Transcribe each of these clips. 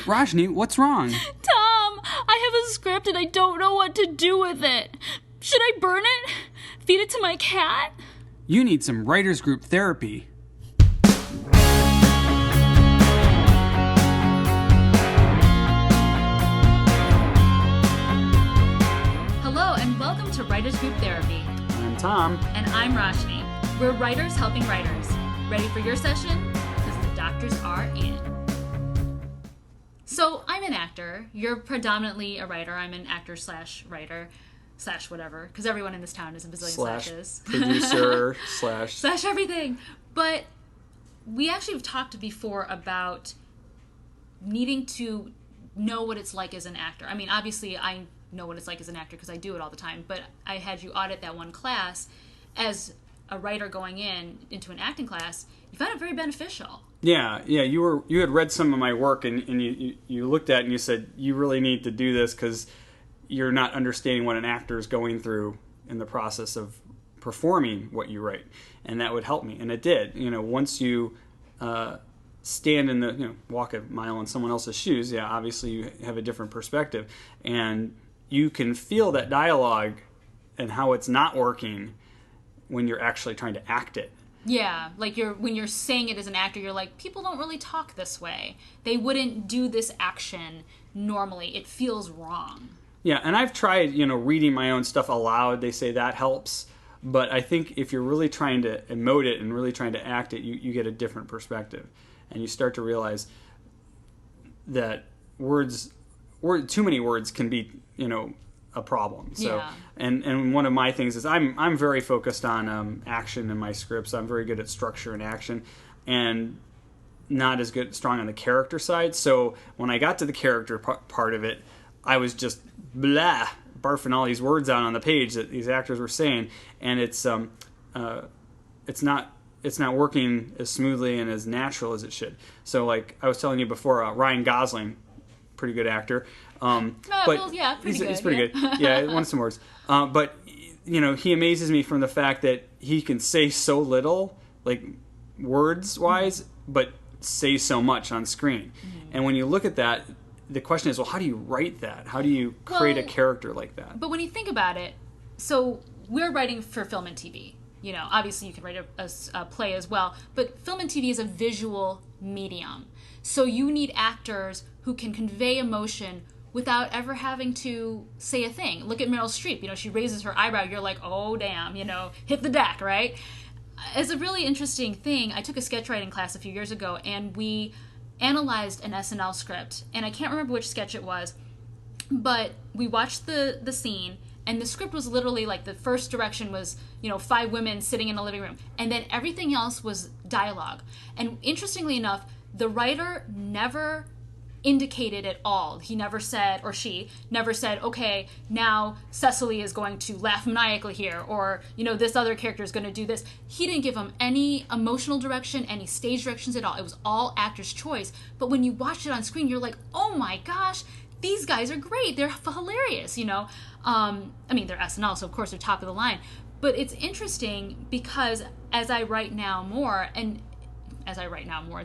Rajni, what's wrong? Tom, I have a script and I don't know what to do with it. Should I burn it? Feed it to my cat? You need some writers group therapy. Hello and welcome to Writers Group Therapy. I'm Tom. And I'm Rajni. We're writers helping writers. Ready for your session? Because the doctors are in. So I'm an actor. You're predominantly a writer. I'm an actor slash writer slash whatever, because everyone in this town is a bazillion slashes. Producer slash everything. But we actually have talked before about needing to know what it's like as an actor. I mean, obviously I know what it's like as an actor because I do it all the time, but I had you audit that one class. As a writer going into an acting class, you found it very beneficial. Yeah. You had read some of my work and you looked at it and you said, you really need to do this because you're not understanding what an actor is going through in the process of performing what you write. And that would help me. And it did. Once you stand in walk a mile in someone else's shoes, yeah, obviously you have a different perspective. And you can feel that dialogue and how it's not working when you're actually trying to act it. Yeah, like when you're saying it as an actor, you're like, people don't really talk this way. They wouldn't do this action normally. It feels wrong. Yeah, and I've tried, reading my own stuff aloud. They say that helps. But I think if you're really trying to emote it and really trying to act it, you get a different perspective. And you start to realize that too many words can be, a problem. So, yeah. And one of my things is I'm very focused on action in my scripts. I'm very good at structure and action, and not as strong on the character side. So when I got to the character part of it, I was just barfing all these words out on the page that these actors were saying, and it's not working as smoothly and as natural as it should. So like I was telling you before, Ryan Gosling, pretty good actor. He's pretty good. Yeah, won some awards. But he amazes me from the fact that he can say so little, like words wise, but say so much on screen. Mm-hmm. And when you look at that, the question is, well, how do you write that? How do you create a character like that? But when you think about it, so we're writing for film and TV. Obviously you can write a play as well, but film and TV is a visual medium. So you need actors who can convey emotion without ever having to say a thing. Look at Meryl Streep. She raises her eyebrow. You're like, oh, damn, hit the deck, right? As a really interesting thing, I took a sketch writing class a few years ago, and we analyzed an SNL script. And I can't remember which sketch it was, but we watched the scene, and the script was literally like the first direction was, 5 women sitting in a living room. And then everything else was dialogue. And interestingly enough, the writer never indicated at all. He never said, or she never said, okay, now Cecily is going to laugh maniacally here, or, this other character is going to do this. He didn't give them any emotional direction, any stage directions at all. It was all actor's choice. But when you watch it on screen, you're like, oh my gosh, these guys are great. They're hilarious, they're SNL, so of course they're top of the line. But it's interesting because as I write now more,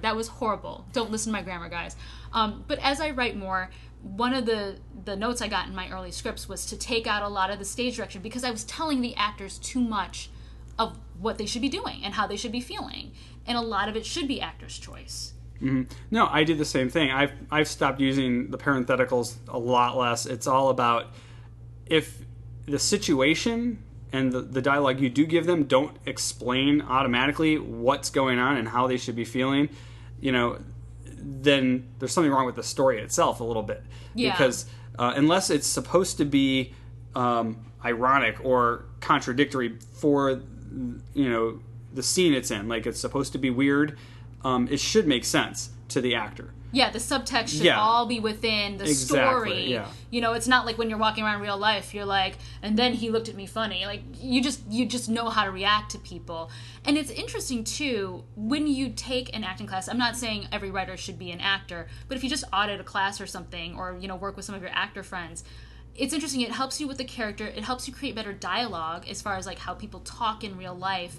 that was horrible. Don't listen to my grammar, guys. But as I write more, one of the notes I got in my early scripts was to take out a lot of the stage direction because I was telling the actors too much of what they should be doing and how they should be feeling. And a lot of it should be actor's choice. Mm-hmm. No, I did the same thing. I've stopped using the parentheticals a lot less. It's all about if the situation and the dialogue you do give them don't explain automatically what's going on and how they should be feeling, then there's something wrong with the story itself a little bit. Yeah. Because unless it's supposed to be ironic or contradictory for, the scene it's in, like it's supposed to be weird, it should make sense to the actor. Yeah, the subtext should all be within the story. Yeah. It's not like when you're walking around real life, you're like, and then he looked at me funny. Like, you just know how to react to people. And it's interesting, too, when you take an acting class, I'm not saying every writer should be an actor, but if you just audit a class or something, or, work with some of your actor friends, it's interesting. It helps you with the character. It helps you create better dialogue as far as, like, how people talk in real life.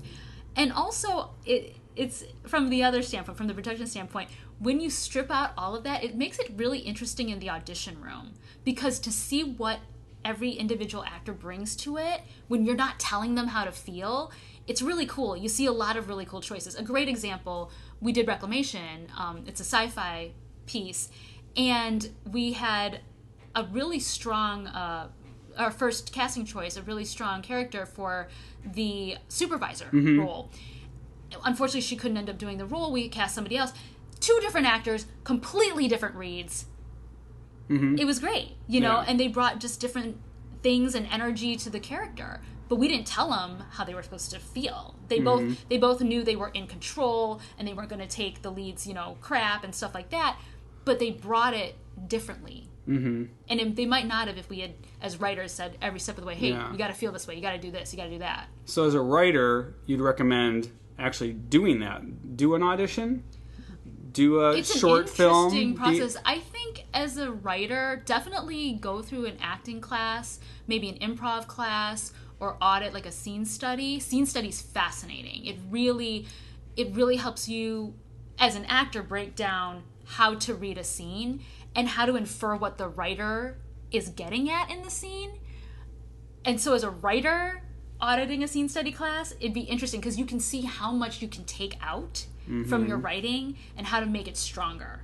And also, it's from the other standpoint, from the production standpoint, when you strip out all of that, it makes it really interesting in the audition room. Because to see what every individual actor brings to it, when you're not telling them how to feel, it's really cool. You see a lot of really cool choices. A great example, we did Reclamation. It's a sci-fi piece. And we had a really strong, our first casting choice, a really strong character for the supervisor role. Unfortunately, she couldn't end up doing the role. We cast somebody else. 2 different actors, completely different reads. It was great, you know, and they brought just different things and energy to the character. But we didn't tell them how they were supposed to feel. They both knew they were in control and they weren't going to take the lead's, you know, crap and stuff like that. But they brought it differently. And they might not have if we had, as writers, said every step of the way, hey, you got to feel this way, you got to do this, you got to do that. So as a writer, you'd recommend actually doing that. Do an audition? Do a short film? It's an interesting process. I think as a writer, definitely go through an acting class, maybe an improv class, or audit like a scene study. Scene study is fascinating. It really helps you as an actor break down how to read a scene and how to infer what the writer is getting at in the scene. And so as a writer auditing a scene study class, it'd be interesting because you can see how much you can take out from your writing and how to make it stronger.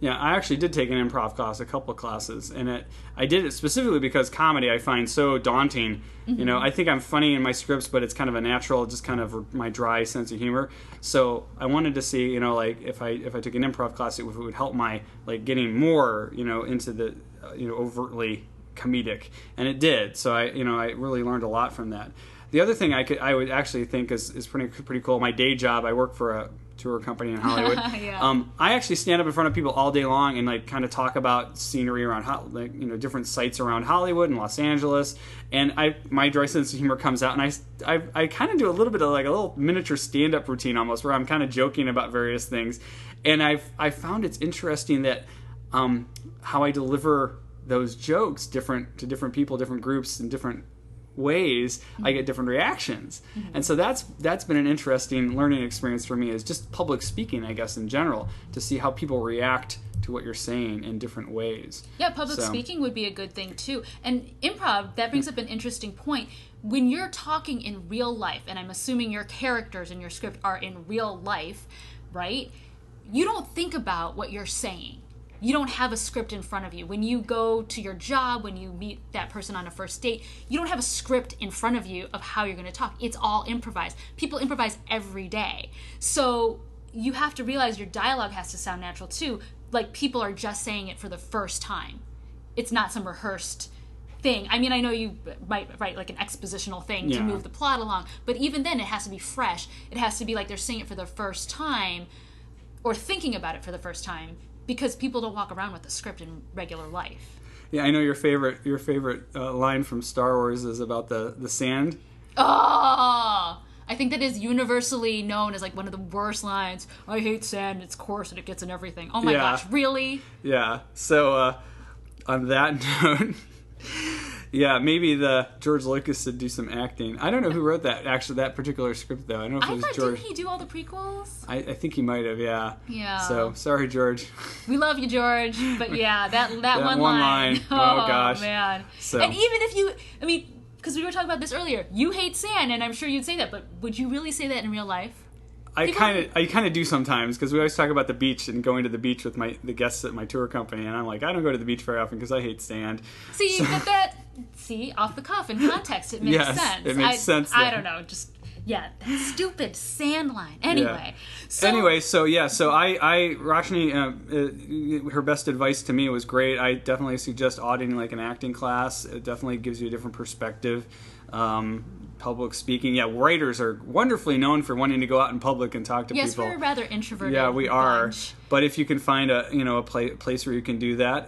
Yeah, I actually did take an improv class, a couple of classes, and I did it specifically because comedy I find so daunting. You know, I think I'm funny in my scripts, but it's kind of a natural, just kind of my dry sense of humor. So I wanted to see, you know, like if I took an improv class, it would help my like getting more, you know, into the overtly comedic, and it did. So I really learned a lot from that. The other thing I would actually think is pretty cool. My day job, I work for a tour company in Hollywood. I actually stand up in front of people all day long and like kind of talk about scenery around different sites around Hollywood and Los Angeles. And my dry sense of humor comes out, and I kind of do a little bit of like a little miniature stand-up routine almost, where I'm kind of joking about various things. And I found it's interesting that how I deliver those jokes to different people, different groups, and different ways, I get different reactions. And so that's been an interesting learning experience for me, is just public speaking, I guess, in general, to see how people react to what you're saying in different ways. Yeah, public speaking would be a good thing too. And improv, that brings up an interesting point. When you're talking in real life, and I'm assuming your characters in your script are in real life, right? You don't think about what you're saying. You don't have a script in front of you. When you go to your job, when you meet that person on a first date, you don't have a script in front of you of how you're going to talk. It's all improvised. People improvise every day. So you have to realize your dialogue has to sound natural too. Like people are just saying it for the first time. It's not some rehearsed thing. I mean, I know you might write like an expositional thing to move the plot along, but even then it has to be fresh. It has to be like they're saying it for the first time or thinking about it for the first time, because people don't walk around with a script in regular life. Yeah, I know your favorite line from Star Wars is about the sand. Oh, I think that is universally known as like one of the worst lines. I hate sand. It's coarse and it gets in everything. Oh my gosh, really? Yeah. So on that note, yeah, maybe the George Lucas should do some acting. I don't know who wrote that, actually, that particular script, though. I don't know if it was George. Didn't he do all the prequels? I think he might have, yeah. Yeah. So, sorry, George. We love you, George. But yeah, that one line. Oh, gosh. Man. So. And even if you, I mean, because we were talking about this earlier, you hate sand, and I'm sure you'd say that, but would you really say that in real life? I kind of do sometimes, because we always talk about the beach and going to the beach with the guests at my tour company, and I'm like, I don't go to the beach very often because I hate sand. See, but off the cuff, in context, it makes sense. It makes sense. I don't know, just that stupid sand line. Anyway, so Roshni, her best advice to me was great. I definitely suggest auditing like an acting class. It definitely gives you a different perspective. Public speaking. Yeah, writers are wonderfully known for wanting to go out in public and talk to people. Yes, we're a rather introverted Yeah, we are. bunch. But if you can find a place where you can do that,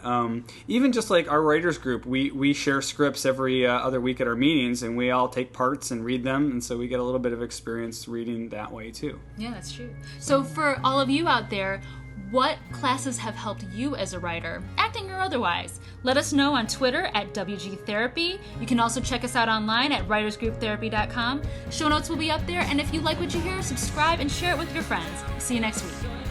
even just like our writers group, we share scripts every other week at our meetings, and we all take parts and read them, and so we get a little bit of experience reading that way too. Yeah, that's true. So for all of you out there, what classes have helped you as a writer, acting or otherwise. Let us know on Twitter at WG Therapy. You can also check us out online at writersgrouptherapy.com. Show notes will be up there, and if you like what you hear, subscribe and share it with your friends. See you next week.